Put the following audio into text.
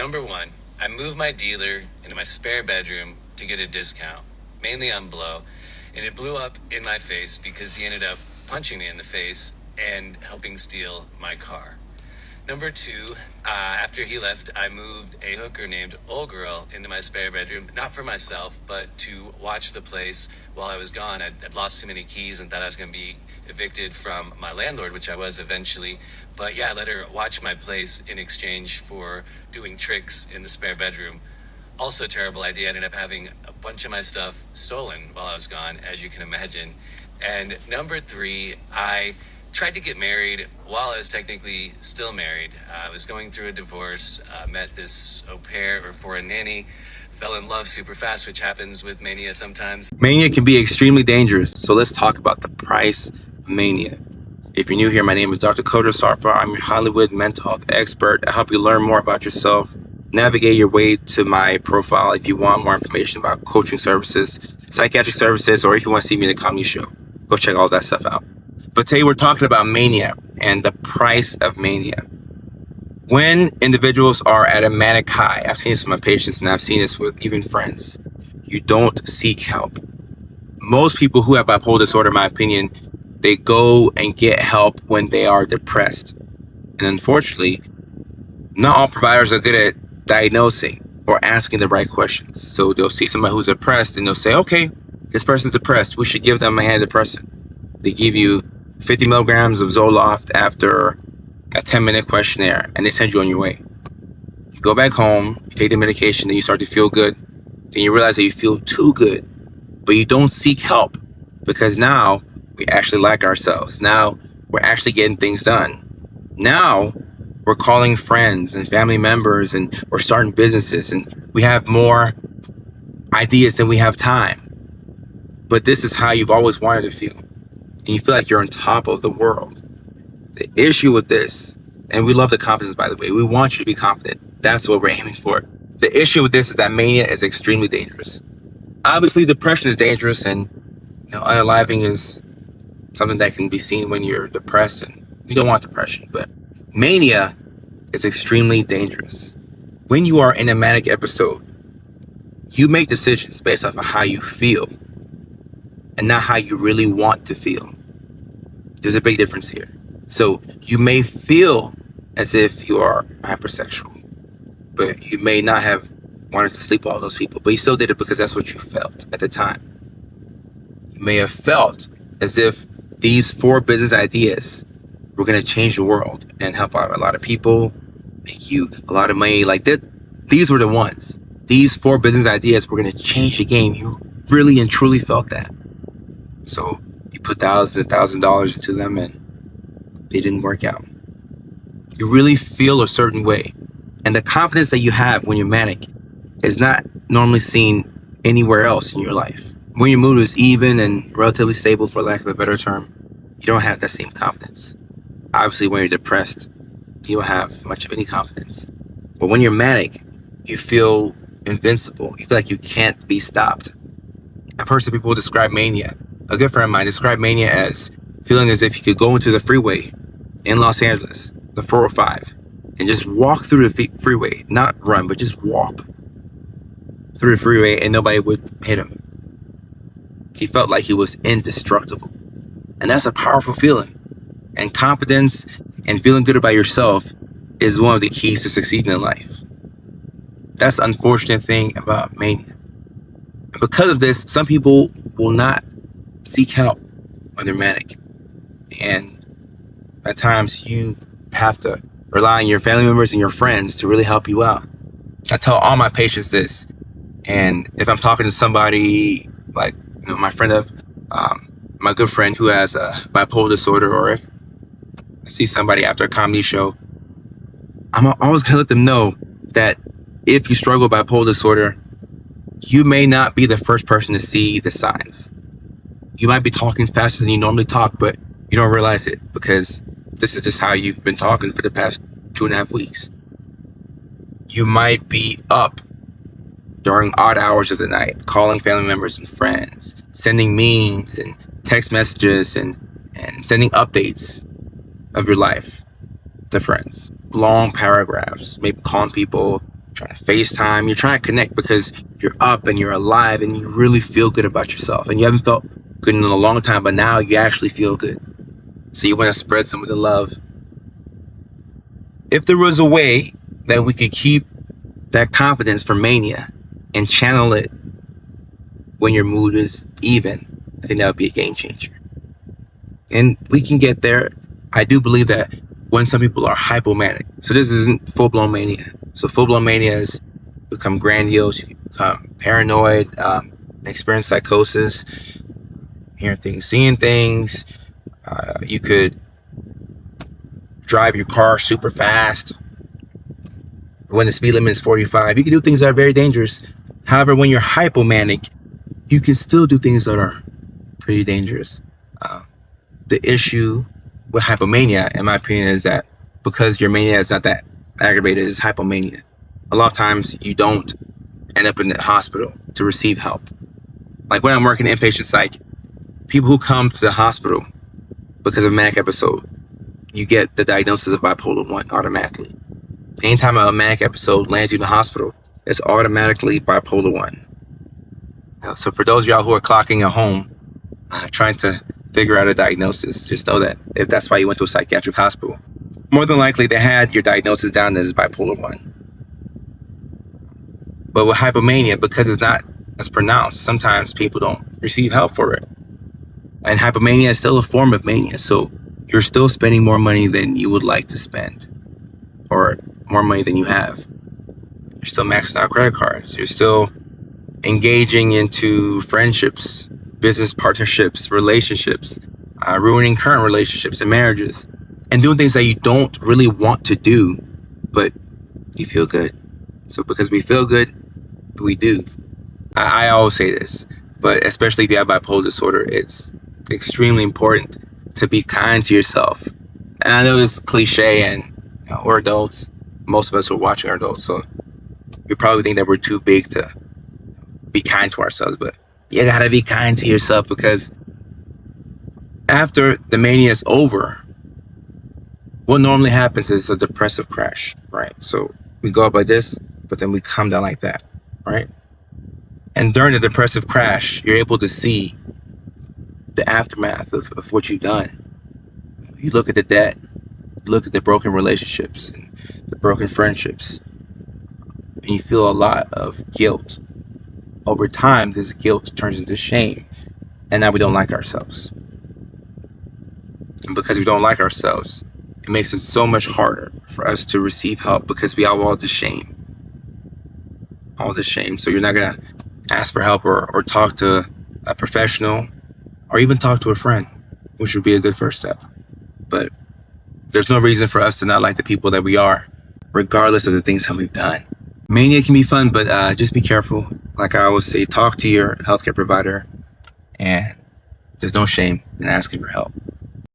Number one, I moved my dealer into my spare bedroom to get a discount, mainly on blow, and it blew up in my face because he ended up punching me in the face and helping steal my car. Number two, after he left, I moved a hooker named Old Girl into my spare bedroom, not for myself, but to watch the place while I was gone. I'd lost too many keys and thought I was going to be evicted from my landlord, which I was eventually. But yeah, I let her watch my place in exchange for doing tricks in the spare bedroom. Also a terrible idea. I ended up having a bunch of my stuff stolen while I was gone, as you can imagine. And number three, I tried to get married while I was technically still married. I was going through a divorce, met this au pair or for a nanny, fell in love super fast, which happens with mania sometimes. Mania can be extremely dangerous, so let's talk about the price of mania. If you're new here, my name is Dr. Kojo Sarfo. I'm your Hollywood mental health expert. I help you learn more about yourself, navigate your way to my profile if you want more information about coaching services, psychiatric services, or if you want to see me in a comedy show. Go check all that stuff out. But today we're talking about mania and the price of mania. When individuals are at a manic high, I've seen this with my patients and I've seen this with even friends, you don't seek help. Most people who have bipolar disorder, in my opinion, they go and get help when they are depressed. And unfortunately, not all providers are good at diagnosing or asking the right questions. So they'll see somebody who's depressed and they'll say, okay, this person's depressed. We should give them a antidepressant. They give you 50 milligrams of Zoloft after a 10-minute questionnaire, and they send you on your way. You go back home, you take the medication, then you start to feel good. Then you realize that you feel too good, but you don't seek help because now we actually like ourselves. Now we're actually getting things done. Now we're calling friends and family members and we're starting businesses and we have more ideas than we have time. But this is how you've always wanted to feel. And you feel like you're on top of the world. The issue with this, and we love the confidence, by the way. We want you to be confident. That's what we're aiming for. The issue with this is that mania is extremely dangerous. Obviously, depression is dangerous, and unaliving is something that can be seen when you're depressed, and you don't want depression. But mania is extremely dangerous. When you are in a manic episode, you make decisions based off of how you feel and not how you really want to feel. There's a big difference here. So you may feel as if you are hypersexual, but you may not have wanted to sleep with all those people, but you still did it because that's what you felt at the time. You may have felt as if these 4 business ideas were going to change the world and help out a lot of people, make you a lot of money. Like that, these were the ones. These 4 business ideas were going to change the game. You really and truly felt that. So you put thousands and thousands of dollars into them and they didn't work out. You really feel a certain way. And the confidence that you have when you're manic is not normally seen anywhere else in your life. When your mood is even and relatively stable, for lack of a better term, you don't have that same confidence. Obviously, when you're depressed, you don't have much of any confidence. But when you're manic, you feel invincible. You feel like you can't be stopped. I've heard some people describe mania. A good friend of mine described mania as feeling as if you could go into the freeway in Los Angeles, the 405, and just walk through the freeway, not run, but just walk through the freeway and nobody would hit him. He felt like he was indestructible. And that's a powerful feeling. And confidence and feeling good about yourself is one of the keys to succeeding in life. That's the unfortunate thing about mania. And because of this, some people will not seek help when they're manic. And at times you have to rely on your family members and your friends to really help you out. I tell all my patients this. And if I'm talking to somebody like, my good friend who has a bipolar disorder, or if I see somebody after a comedy show, I'm always gonna let them know that if you struggle with bipolar disorder, you may not be the first person to see the signs. You might be talking faster than you normally talk, but you don't realize it because this is just how you've been talking for the past 2.5 weeks. You might be up during odd hours of the night, calling family members and friends, sending memes and text messages and sending updates of your life to friends. Long paragraphs, maybe calling people trying to FaceTime, you're trying to connect because you're up and you're alive and you really feel good about yourself. And you haven't felt good in a long time, but now you actually feel good. So you want to spread some of the love. If there was a way that we could keep that confidence for mania and channel it when your mood is even, I think that would be a game changer. And we can get there. I do believe that when some people are hypomanic, so this isn't full-blown mania. So full-blown mania is become grandiose, you become paranoid, experience psychosis, hearing things, seeing things. You could drive your car super fast when the speed limit is 45. You can do things that are very dangerous. However, when you're hypomanic, you can still do things that are pretty dangerous. The issue with hypomania, in my opinion, is that because your mania is not that aggravated as hypomania, a lot of times you don't end up in the hospital to receive help. Like when I'm working inpatient psych, people who come to the hospital because of a manic episode, you get the diagnosis of bipolar 1 automatically. Anytime a manic episode lands you in the hospital, it's automatically bipolar 1. So for those of y'all who are clocking at home, trying to figure out a diagnosis, just know that if that's why you went to a psychiatric hospital, more than likely they had your diagnosis down as bipolar 1. But with hypomania, because it's not as pronounced, sometimes people don't receive help for it. And hypomania is still a form of mania, so you're still spending more money than you would like to spend, or more money than you have. You're still maxing out credit cards. You're still engaging into friendships, business partnerships, relationships, ruining current relationships and marriages, and doing things that you don't really want to do, but you feel good. So because we feel good, we do. I always say this, but especially if you have bipolar disorder, it's extremely important to be kind to yourself. And I know it's cliche, and we're adults. Most of us who are watching are adults, so we probably think that we're too big to be kind to ourselves, but you gotta be kind to yourself, because after the mania is over, what normally happens is a depressive crash, right? So we go up like this, but then we come down like that, right? And during the depressive crash, you're able to see the aftermath of what you've done. You look at the debt, you look at the broken relationships and the broken friendships, and you feel a lot of guilt. Over time, this guilt turns into shame, and now we don't like ourselves. And because we don't like ourselves, it makes it so much harder for us to receive help, because we have all this shame. All this shame. So you're not gonna ask for help or talk to a professional, or even talk to a friend, which would be a good first step. But there's no reason for us to not like the people that we are, regardless of the things that we've done. Mania can be fun, but just be careful. Like I always say, talk to your healthcare provider, and there's no shame in asking for help.